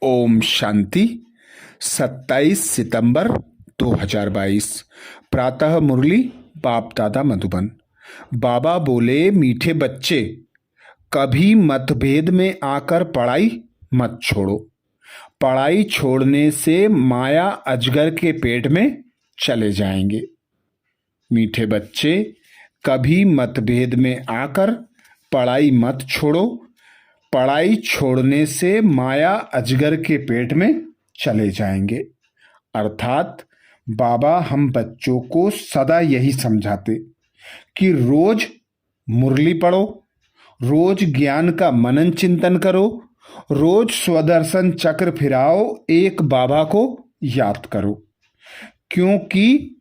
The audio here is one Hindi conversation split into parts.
ओम शांति। 27 सितंबर 2022 प्रातः मुरली बाप दादा मधुबन। बाबा बोले, मीठे बच्चे, कभी मतभेद में आकर पढ़ाई मत छोड़ो। पढ़ाई छोड़ने से माया अजगर के पेट में चले जाएंगे। मीठे बच्चे, कभी मतभेद में आकर पढ़ाई मत छोड़ो। पढ़ाई छोड़ने से माया अजगर के पेट में चले जाएंगे। अर्थात बाबा हम बच्चों को सदा यही समझाते कि रोज मुरली पढ़ो, रोज ज्ञान का मनन चिंतन करो, रोज स्वदर्शन चक्र फिराओ, एक बाबा को याद करो। क्योंकि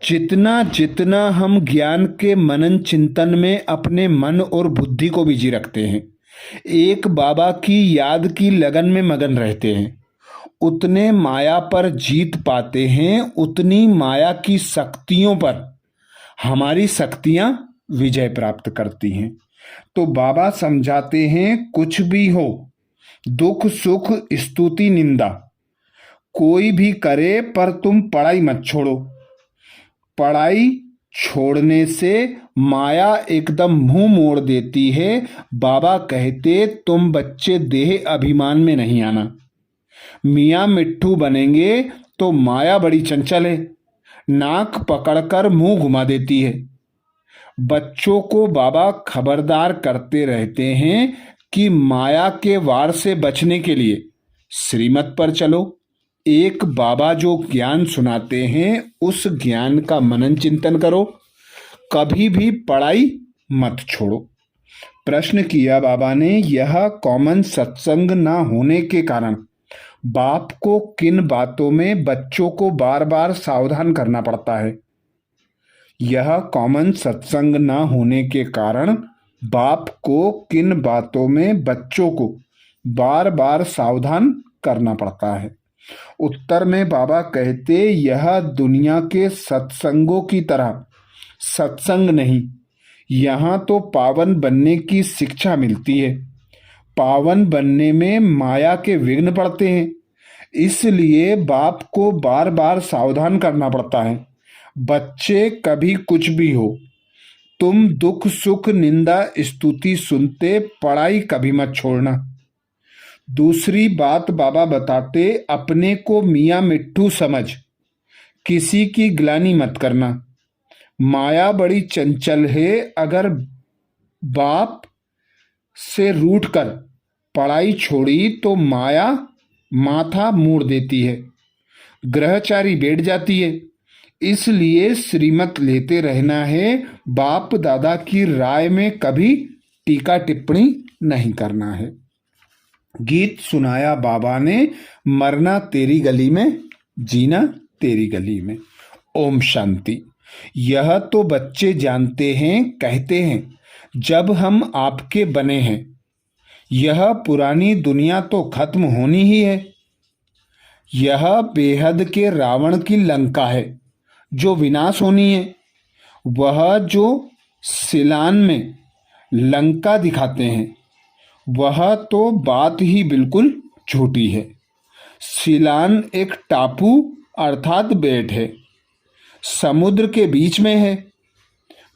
जितना जितना हम ज्ञान के मनन चिंतन में अपने मन और बुद्धि को बिजी रखते हैं, एक बाबा की याद की लगन में मगन रहते हैं, उतने माया पर जीत पाते हैं, उतनी माया की शक्तियों पर हमारी शक्तियां विजय प्राप्त करती हैं। तो बाबा समझाते हैं, कुछ भी हो, दुख सुख स्तुति निंदा कोई भी करे, पर तुम पढ़ाई मत छोड़ो। पढ़ाई छोड़ने से माया एकदम मुंह मोड़ देती है। बाबा कहते, तुम बच्चे देह अभिमान में नहीं आना। मियाँ मिट्ठू बनेंगे तो माया बड़ी चंचल है, नाक पकड़कर मुंह घुमा देती है। बच्चों को बाबा खबरदार करते रहते हैं कि माया के वार से बचने के लिए श्रीमत पर चलो। एक बाबा जो ज्ञान सुनाते हैं उस ज्ञान का मनन चिंतन करो, कभी भी पढ़ाई मत छोड़ो। प्रश्न किया बाबा ने, यह कॉमन सत्संग ना होने के कारण बाप को किन बातों में बच्चों को बार बार सावधान करना पड़ता है? यह कॉमन सत्संग ना होने के कारण बाप को किन बातों में बच्चों को बार बार सावधान करना पड़ता है? उत्तर में बाबा कहते, यह दुनिया के सत्संगों की तरह सत्संग नहीं। यहाँ तो पावन बनने की शिक्षा मिलती है। पावन बनने में माया के विघ्न पड़ते हैं, इसलिए बाप को बार बार सावधान करना पड़ता है। बच्चे, कभी कुछ भी हो, तुम दुख सुख निंदा स्तुति सुनते पढ़ाई कभी मत छोड़ना। दूसरी बात बाबा बताते, अपने को मियाँ मिट्ठू समझ किसी की ग्लानि मत करना। माया बड़ी चंचल है, अगर बाप से रूठकर पढ़ाई छोड़ी तो माया माथा मोड़ देती है, ग्रहचारी बैठ जाती है। इसलिए श्रीमत लेते रहना है, बाप दादा की राय में कभी टीका टिप्पणी नहीं करना है। गीत सुनाया बाबा ने, मरना तेरी गली में, जीना तेरी गली में। ओम शांति। यह तो बच्चे जानते हैं, कहते हैं, जब हम आपके बने हैं, यह पुरानी दुनिया तो खत्म होनी ही है। यह बेहद के रावण की लंका है जो विनाश होनी है। वह जो सिलान में लंका दिखाते हैं, वह तो बात ही बिल्कुल झूठी है। सिलान एक टापू अर्थात बेट है, समुद्र के बीच में है।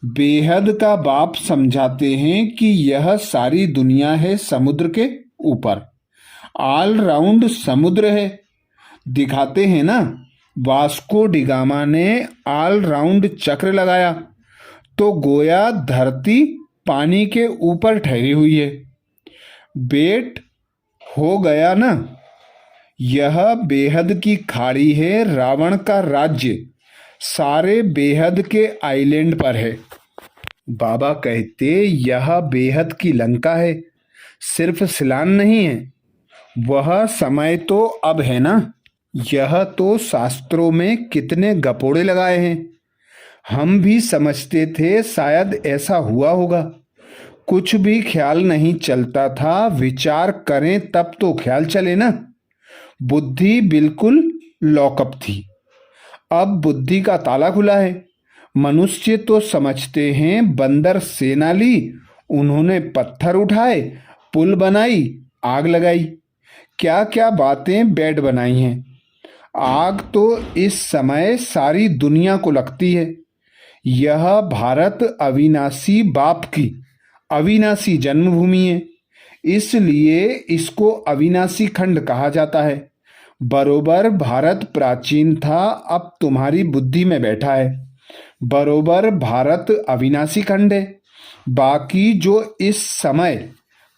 बेहद का बाप समझाते हैं कि यह सारी दुनिया है समुद्र के ऊपर, ऑल राउंड समुद्र है। दिखाते हैं ना, वास्को डिगामा ने ऑल राउंड चक्र लगाया तो गोया धरती पानी के ऊपर ठहरी हुई है। बेट हो गया ना। यह बेहद की खाड़ी है, रावण का राज्य सारे बेहद के आइलैंड पर है। बाबा कहते, यह बेहद की लंका है, सिर्फ सिलान नहीं है। वह समय तो अब है ना। यह तो शास्त्रों में कितने गपोड़े लगाए हैं। हम भी समझते थे शायद ऐसा हुआ होगा, कुछ भी ख्याल नहीं चलता था। विचार करें तब तो ख्याल चले ना। बुद्धि बिल्कुल लॉकअप थी, अब बुद्धि का ताला खुला है। मनुष्य तो समझते हैं बंदर सेना ली, उन्होंने पत्थर उठाए, पुल बनाई, आग लगाई। क्या क्या बातें बेड बनाई हैं। आग तो इस समय सारी दुनिया को लगती है। यह भारत अविनाशी बाप की अविनाशी जन्मभूमि है, इसलिए इसको अविनाशी खंड कहा जाता है। बरोबर भारत प्राचीन था, अब तुम्हारी बुद्धि में बैठा है। बरोबर भारत अविनाशी खंड है। बाकी जो इस समय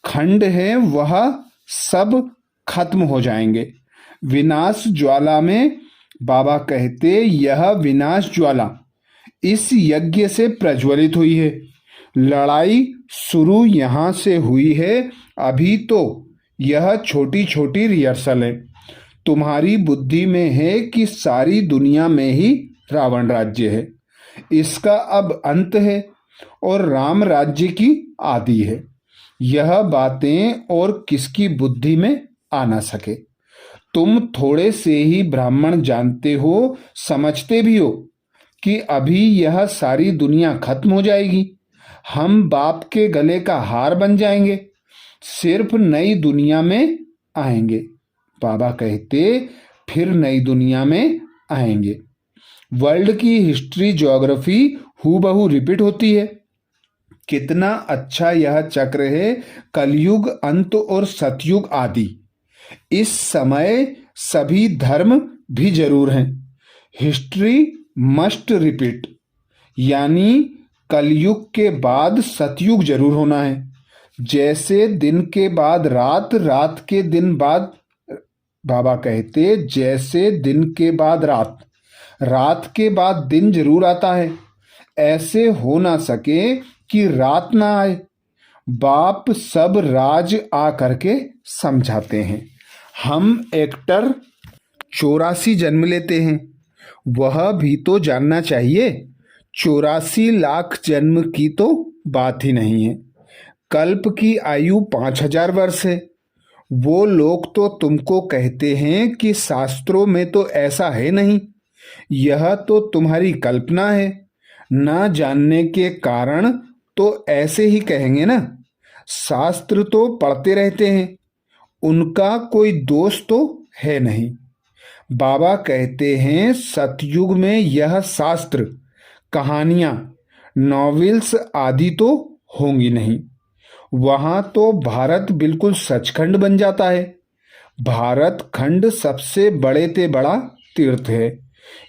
खंड है वह सब खत्म हो जाएंगे। विनाश ज्वाला में बाबा कहते यह विनाश ज्वाला इस यज्ञ से प्रज्वलित हुई है। लड़ाई शुरू यहाँ से हुई है। अभी तो यह छोटी छोटी रिहर्सल है। तुम्हारी बुद्धि में है कि सारी दुनिया में ही रावण राज्य है, इसका अब अंत है और राम राज्य की आदि है। यह बातें और किसकी बुद्धि में आ ना सके। तुम थोड़े से ही ब्राह्मण जानते हो, समझते भी हो कि अभी यह सारी दुनिया खत्म हो जाएगी। हम बाप के गले का हार बन जाएंगे, सिर्फ नई दुनिया में आएंगे। बाबा कहते फिर नई दुनिया में आएंगे। वर्ल्ड की हिस्ट्री ज्योग्राफी हूबहू रिपीट होती है। कितना अच्छा यह चक्र है, कलयुग अंत और सतयुग आदि। इस समय सभी धर्म भी जरूर हैं। हिस्ट्री मस्ट रिपीट, यानी कलयुग के बाद सतयुग जरूर होना है। जैसे दिन के बाद रात, रात के दिन बाद, बाबा कहते जैसे दिन के बाद रात, रात के बाद दिन जरूर आता है। ऐसे हो ना सके कि रात ना आए। बाप सब राज आ करके समझाते हैं। हम एक्टर 84 जन्म लेते हैं, वह भी तो जानना चाहिए। 84 लाख जन्म की तो बात ही नहीं है। कल्प की आयु 5000 वर्ष है। वो लोग तो तुमको कहते हैं कि शास्त्रों में तो ऐसा है नहीं, यह तो तुम्हारी कल्पना है। ना जानने के कारण तो ऐसे ही कहेंगे ना। शास्त्र तो पढ़ते रहते हैं, उनका कोई दोष तो है नहीं। बाबा कहते हैं सतयुग में यह शास्त्र, कहानियां, नॉवेल्स आदि तो होंगी नहीं। वहां तो भारत बिल्कुल सचखंड बन जाता है। भारत खंड सबसे बड़े ते बड़ा तीर्थ है।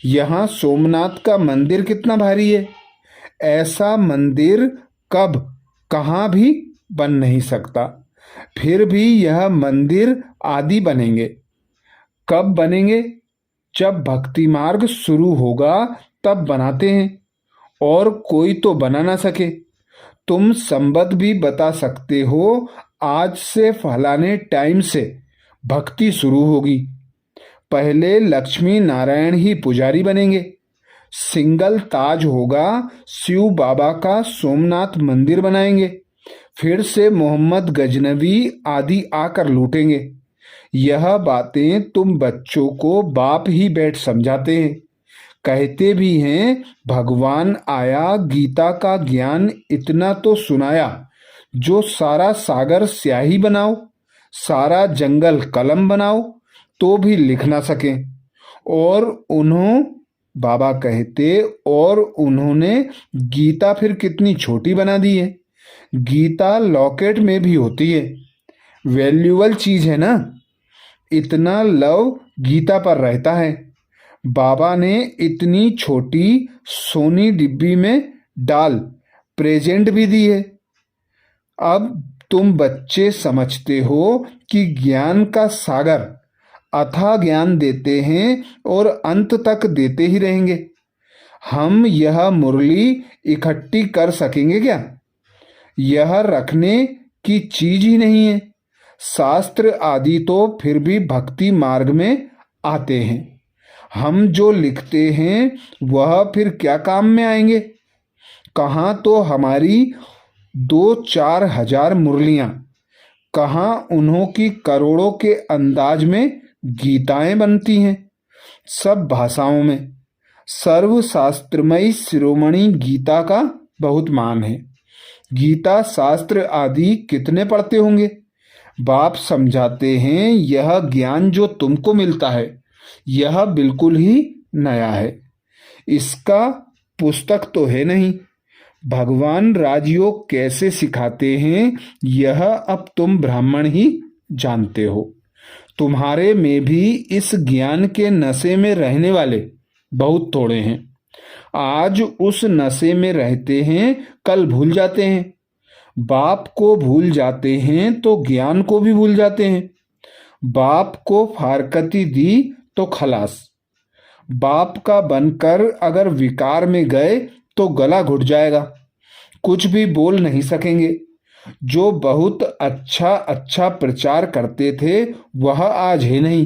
यहाँ सोमनाथ का मंदिर कितना भारी है। ऐसा मंदिर कब कहाँ भी बन नहीं सकता। फिर भी यह मंदिर आदि बनेंगे। कब बनेंगे? जब भक्ति मार्ग शुरू होगा तब बनाते हैं, और कोई तो बना ना सके। तुम संबत भी बता सकते हो, आज से फलाने टाइम से भक्ति शुरू होगी। पहले लक्ष्मी नारायण ही पुजारी बनेंगे। सिंगल ताज होगा, शिव बाबा का सोमनाथ मंदिर बनाएंगे। फिर से मोहम्मद गजनवी आदि आकर लूटेंगे। यह बातें तुम बच्चों को बाप ही बैठ समझाते हैं। कहते भी हैं भगवान आया, गीता का ज्ञान इतना तो सुनाया, जो सारा सागर स्याही बनाओ, सारा जंगल कलम बनाओ तो भी लिख ना सकें। और बाबा कहते और उन्होंने गीता फिर कितनी छोटी बना दी है। गीता लॉकेट में भी होती है। वैल्यूबल चीज है ना। इतना लव गीता पर रहता है। बाबा ने इतनी छोटी सोनी डिब्बी में डाल प्रेजेंट भी दी है। अब तुम बच्चे समझते हो कि ज्ञान का सागर अथाह ज्ञान देते हैं और अंत तक देते ही रहेंगे। हम यह मुरली इकट्ठी कर सकेंगे क्या? यह रखने की चीज ही नहीं है। शास्त्र आदि तो फिर भी भक्ति मार्ग में आते हैं। हम जो लिखते हैं वह फिर क्या काम में आएंगे? कहाँ तो हमारी 2-4 हजार मुरलियां, कहाँ उन्हों की करोड़ों के अंदाज में गीताएं बनती हैं, सब भाषाओं में। सर्वशास्त्रमयी शिरोमणि गीता का बहुत मान है। गीता शास्त्र आदि कितने पढ़ते होंगे? बाप समझाते हैं यह ज्ञान जो तुमको मिलता है यह बिल्कुल ही नया है, इसका पुस्तक तो है नहीं। भगवान राजयोग कैसे सिखाते हैं यह अब तुम ब्राह्मण ही जानते हो। तुम्हारे में भी इस ज्ञान के नशे में रहने वाले बहुत थोड़े हैं। आज उस नशे में रहते हैं, कल भूल जाते हैं। बाप को भूल जाते हैं तो ज्ञान को भी भूल जाते हैं। बाप को फारकती दी तो खलास। बाप का बनकर अगर विकार में गए तो गला घुट जाएगा, कुछ भी बोल नहीं सकेंगे। जो बहुत अच्छा अच्छा प्रचार करते थे वह आज है नहीं।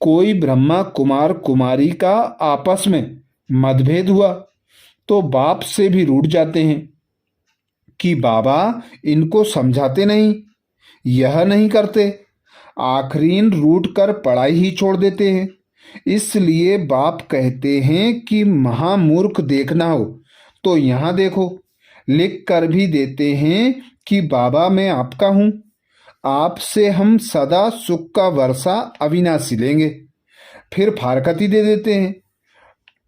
कोई ब्रह्मा कुमार कुमारी का आपस में मतभेद हुआ तो बाप से भी रूठ जाते हैं कि बाबा इनको समझाते नहीं, यह नहीं करते। आखरीन रूठ कर पढ़ाई ही छोड़ देते हैं। इसलिए बाप कहते हैं कि महामूर्ख देखना हो तो यहाँ देखो। लिख कर भी देते हैं कि बाबा मैं आपका हूँ, आपसे हम सदा सुख का वर्षा अविनाशी लेंगे। फिर फारकती दे देते हैं,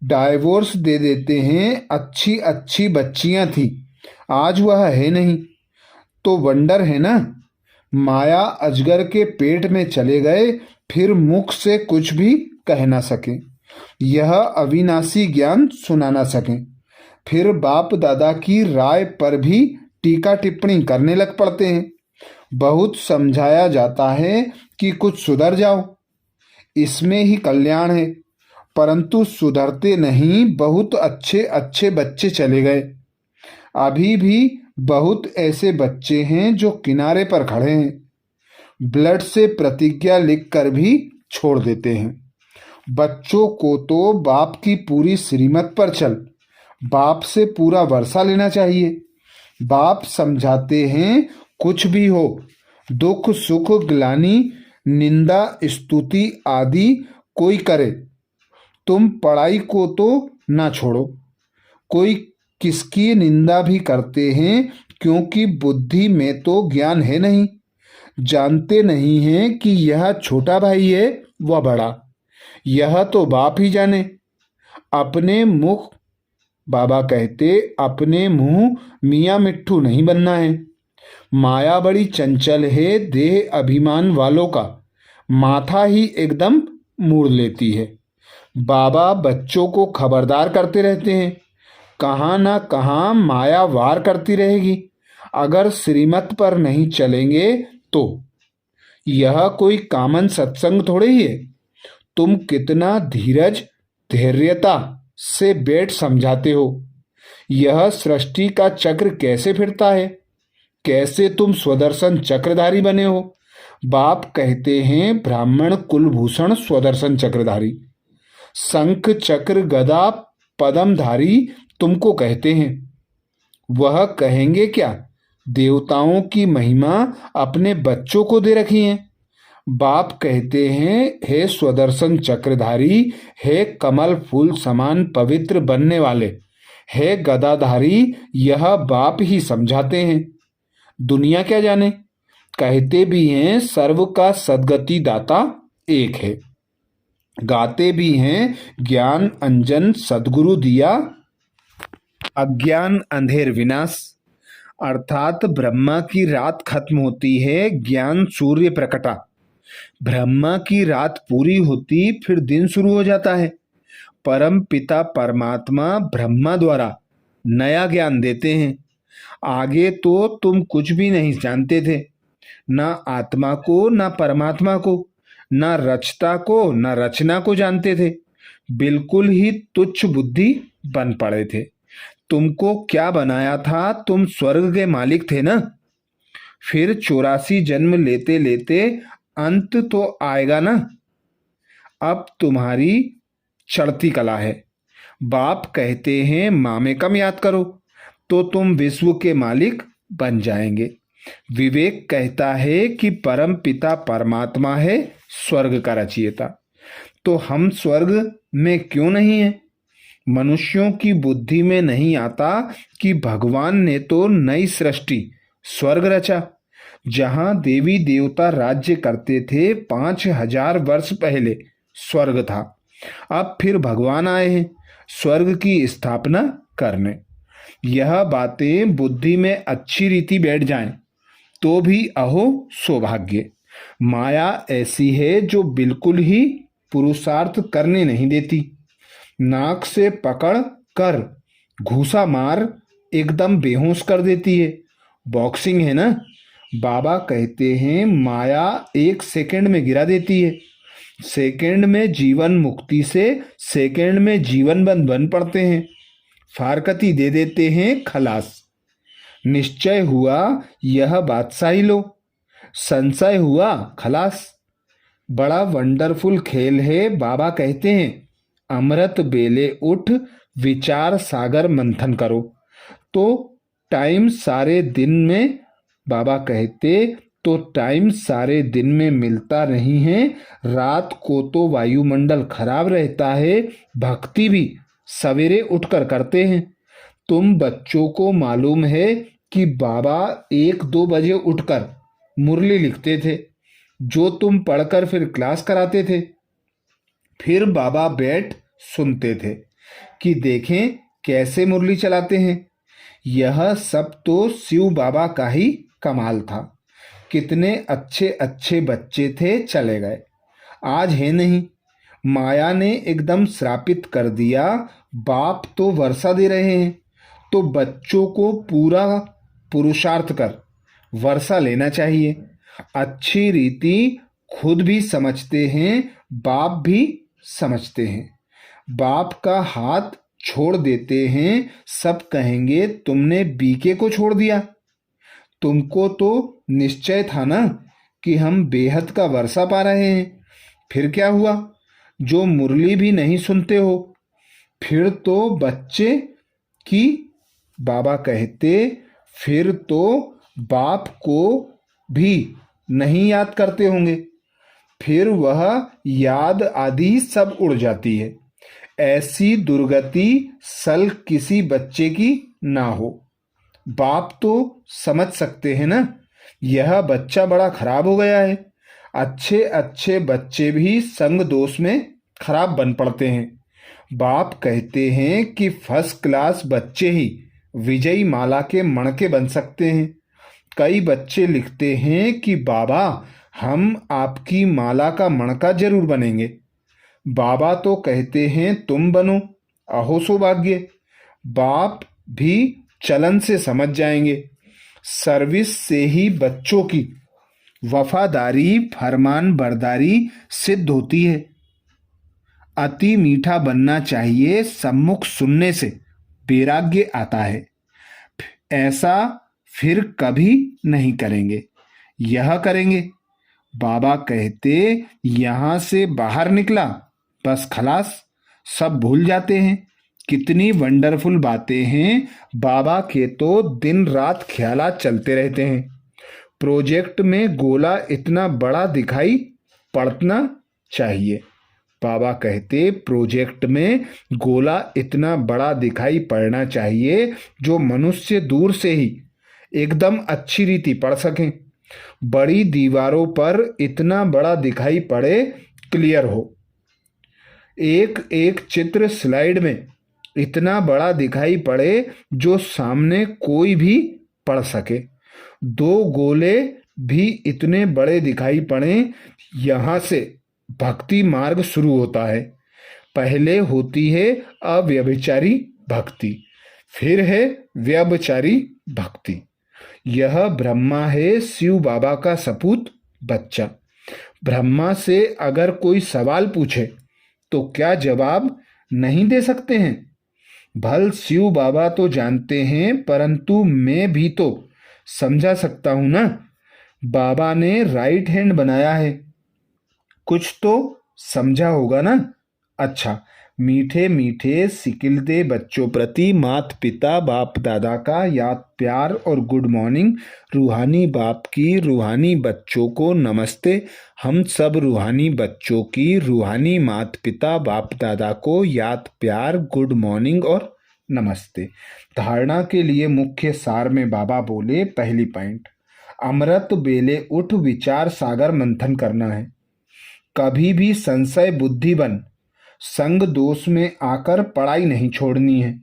डाइवोर्स दे देते हैं। अच्छी अच्छी बच्चियां थी, आज वह है नहीं। तो वंडर है ना, माया अजगर के पेट में चले गए, फिर मुख से कुछ भी कह ना सके, यह अविनाशी ज्ञान सुना ना सके। फिर बाप दादा की राय पर भी टीका टिप्पणी करने लग पड़ते हैं। बहुत समझाया जाता है कि कुछ सुधर जाओ, इसमें ही कल्याण है, परंतु सुधरते नहीं। बहुत अच्छे अच्छे बच्चे चले गए, अभी भी बहुत ऐसे बच्चे हैं जो किनारे पर खड़े हैं। ब्लड से प्रतिज्ञा लिखकर भी छोड़ देते हैं। बच्चों को तो बाप की पूरी श्रीमत पर चल, बाप से पूरा वर्षा लेना चाहिए। बाप समझाते हैं कुछ भी हो, दुख सुख ग्लानि निंदा स्तुति आदि कोई करे, तुम पढ़ाई को तो ना छोड़ो। कोई किसकी निंदा भी करते हैं क्योंकि बुद्धि में तो ज्ञान है नहीं, जानते नहीं हैं कि यह छोटा भाई है वह बड़ा, यह तो बाप ही जाने। अपने मुख बाबा कहते अपने मुंह मियाँ मिट्ठू नहीं बनना है। माया बड़ी चंचल है, देह अभिमान वालों का माथा ही एकदम मोड़ लेती है। बाबा बच्चों को खबरदार करते रहते हैं, कहाँ ना कहाँ माया वार करती रहेगी अगर श्रीमत पर नहीं चलेंगे तो। यह कोई कामन सत्संग थोड़े ही है। तुम कितना धीरज धैर्यता से बैठ समझाते हो, यह सृष्टि का चक्र कैसे फिरता है, कैसे तुम स्वदर्शन चक्रधारी बने हो। बाप कहते हैं ब्राह्मण कुलभूषण स्वदर्शन चक्रधारी, शंख चक्र गदा पदमधारी तुमको कहते हैं। वह कहेंगे क्या, देवताओं की महिमा अपने बच्चों को दे रखी है। बाप कहते हैं हे स्वदर्शन चक्रधारी, हे कमल फूल समान पवित्र बनने वाले, हे गदाधारी, यह बाप ही समझाते हैं। दुनिया क्या जाने, कहते भी हैं सर्व का सद्गति दाता एक है, गाते भी हैं ज्ञान अंजन सद्गुरु दिया अज्ञान अंधेर विनाश। अर्थात ब्रह्मा की रात खत्म होती है, ज्ञान सूर्य प्रकटा। ब्रह्मा की रात पूरी होती फिर दिन शुरू हो जाता है। परम पिता परमात्मा ब्रह्मा द्वारा नया ज्ञान देते हैं। आगे तो तुम कुछ भी नहीं जानते थे, ना आत्मा को ना परमात्मा को, ना रचता को ना रचना को जानते थे। बिल्कुल ही तुच्छ बुद्धि बन पड़े थे। तुमको क्या बनाया था, तुम स्वर्ग के मालिक थे ना। फिर 84 जन्म लेते लेते अंत तो आएगा ना। अब तुम्हारी चढ़ती कला है। बाप कहते हैं मामे कम याद करो तो तुम विश्व के मालिक बन जाएंगे। विवेक कहता है कि परम पिता परमात्मा है स्वर्ग का रचयिता, तो हम स्वर्ग में क्यों नहीं हैं। मनुष्यों की बुद्धि में नहीं आता कि भगवान ने तो नई सृष्टि स्वर्ग रचा, जहां देवी देवता राज्य करते थे 5000 वर्ष पहले स्वर्ग था। अब फिर भगवान आए हैं स्वर्ग की स्थापना करने। यह बातें बुद्धि में अच्छी रीति बैठ जाएं तो भी अहो सौभाग्य। माया ऐसी है जो बिल्कुल ही पुरुषार्थ करने नहीं देती। नाक से पकड़ कर घूसा मार एकदम बेहोश कर देती है। बॉक्सिंग है ना। बाबा कहते हैं माया 1 सेकंड में गिरा देती है। सेकंड में जीवन मुक्ति से सेकंड में जीवन बंद बन पड़ते हैं। फारकती दे देते हैं खलास। निश्चय हुआ यह बादशाही लो, संशय हुआ खलास। बड़ा वंडरफुल खेल है। बाबा कहते हैं अमृत बेले उठ विचार सागर मंथन करो। तो टाइम सारे दिन में बाबा कहते तो टाइम सारे दिन में मिलता नहीं है। रात को तो वायुमंडल खराब रहता है। भक्ति भी सवेरे उठकर करते हैं। तुम बच्चों को मालूम है कि बाबा 1-2 बजे उठकर मुरली लिखते थे जो तुम पढ़कर फिर क्लास कराते थे। फिर बाबा बैठ सुनते थे कि देखें कैसे मुरली चलाते हैं। यह सब तो शिव बाबा का ही कमाल था। कितने अच्छे अच्छे बच्चे थे चले गए, आज है नहीं। माया ने एकदम श्रापित कर दिया। बाप तो वर्षा दे रहे हैं तो बच्चों को पूरा पुरुषार्थ कर वर्षा लेना चाहिए। अच्छी रीति खुद भी समझते हैं, बाप भी समझते हैं। बाप का हाथ छोड़ देते हैं। सब कहेंगे तुमने बीके को छोड़ दिया। तुमको तो निश्चय था ना कि हम बेहद का वर्षा पा रहे हैं। फिर क्या हुआ जो मुरली भी नहीं सुनते हो? फिर तो बच्चे की बाबा कहते फिर तो बाप को भी नहीं याद करते होंगे। फिर वह याद आदि सब उड़ जाती है। ऐसी दुर्गति सल किसी बच्चे की ना हो। बाप तो समझ सकते हैं ना यह बच्चा बड़ा खराब हो गया है। अच्छे अच्छे बच्चे भी संग दोष में खराब बन पड़ते हैं। बाप कहते हैं कि फर्स्ट क्लास बच्चे ही विजयी माला के मणके बन सकते हैं। कई बच्चे लिखते हैं कि बाबा हम आपकी माला का मणका जरूर बनेंगे। बाबा तो कहते हैं तुम बनो, अहो सौभाग्य। बाप भी चलन से समझ जाएंगे। सर्विस से ही बच्चों की वफादारी फरमान बरदारी सिद्ध होती है। अति मीठा बनना चाहिए, सम्मुख सुनने से वैराग्य आता है। ऐसा फिर कभी नहीं करेंगे, यह करेंगे। बाबा कहते यहां से बाहर निकला बस खलास, सब भूल जाते हैं। कितनी वंडरफुल बातें हैं। बाबा के तो दिन रात ख्यालात चलते रहते हैं। प्रोजेक्ट में गोला इतना बड़ा दिखाई पड़ना चाहिए। बाबा कहते प्रोजेक्ट में गोला इतना बड़ा दिखाई पड़ना चाहिए जो मनुष्य दूर से ही एकदम अच्छी रीति पढ़ सकें। बड़ी दीवारों पर इतना बड़ा दिखाई पड़े, क्लियर हो। एक एक चित्र स्लाइड में इतना बड़ा दिखाई पड़े जो सामने कोई भी पढ़ सके। 2 गोले भी इतने बड़े दिखाई पड़े। यहाँ से भक्ति मार्ग शुरू होता है। पहले होती है अव्यभिचारी भक्ति, फिर है व्यभिचारी भक्ति। यह ब्रह्मा है शिव बाबा का सपूत बच्चा। ब्रह्मा से अगर कोई सवाल पूछे तो क्या जवाब नहीं दे सकते हैं? भल शिव बाबा तो जानते हैं, परंतु मैं भी तो समझा सकता हूं ना। बाबा ने राइट हैंड बनाया है, कुछ तो समझा होगा ना। अच्छा, मीठे मीठे सिकिलदे बच्चों प्रति माता पिता बाप दादा का याद प्यार और गुड मॉर्निंग। रूहानी बाप की रूहानी बच्चों को नमस्ते। हम सब रूहानी बच्चों की रूहानी माता पिता बाप दादा को याद प्यार गुड मॉर्निंग और नमस्ते। धारणा के लिए मुख्य सार में बाबा बोले, पहली पॉइंट, अमृत बेले उठ विचार सागर मंथन करना है। कभी भी संशय बुद्धि बन संग दोष में आकर पढ़ाई नहीं छोड़नी है।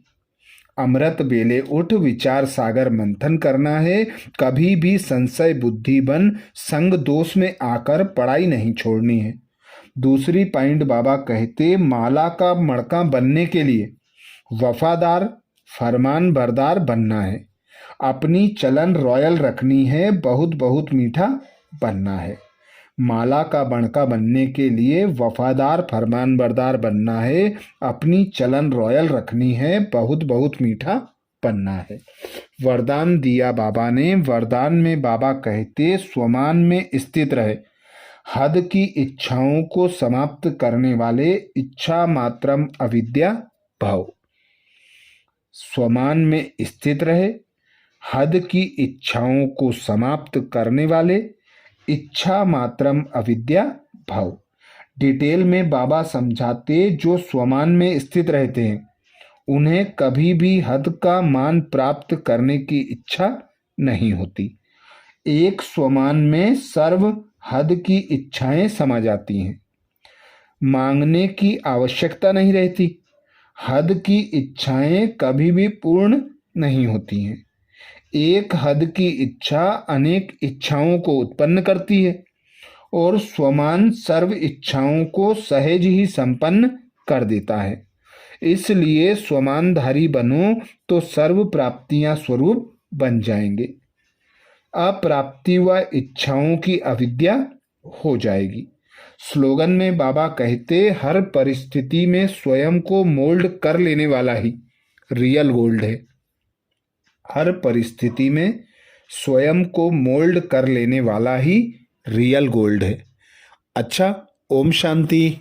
अमृत बेले उठ विचार सागर मंथन करना है। कभी भी संशय बुद्धि बन संग दोष में आकर पढ़ाई नहीं छोड़नी है। दूसरी पॉइंट बाबा कहते, माला का मणका बनने के लिए वफादार फरमान बरदार बनना है। अपनी चलन रॉयल रखनी है, बहुत बहुत मीठा बनना है। माला का मणका बनने के लिए वफादार फरमान बरदार बनना है, अपनी चलन रॉयल रखनी है, बहुत बहुत मीठा बनना है। वरदान दिया बाबा ने। वरदान में बाबा कहते, स्वमान में स्थित रहे, हद की इच्छाओं को समाप्त करने वाले, इच्छा मात्रम अविद्या भव। स्वमान में स्थित रहे, हद की इच्छाओं को समाप्त करने वाले, इच्छा मात्रम अविद्या भव। डिटेल में बाबा समझाते, जो स्वमान में स्थित रहते हैं उन्हें कभी भी हद का मान प्राप्त करने की इच्छा नहीं होती। एक स्वमान में सर्व हद की इच्छाएं समा जाती हैं, मांगने की आवश्यकता नहीं रहती। हद की इच्छाएं कभी भी पूर्ण नहीं होती हैं। एक हद की इच्छा अनेक इच्छाओं को उत्पन्न करती है और स्वमान सर्व इच्छाओं को सहज ही संपन्न कर देता है। इसलिए स्वमानधारी बनो तो सर्व प्राप्तियां स्वरूप बन जाएंगे। अप्राप्ति व इच्छाओं की अविद्या हो जाएगी। स्लोगन में बाबा कहते, हर परिस्थिति में स्वयं को मोल्ड कर लेने वाला ही रियल गोल्ड है। हर परिस्थिति में स्वयं को मोल्ड कर लेने वाला ही रियल गोल्ड है। अच्छा, ओम शांति।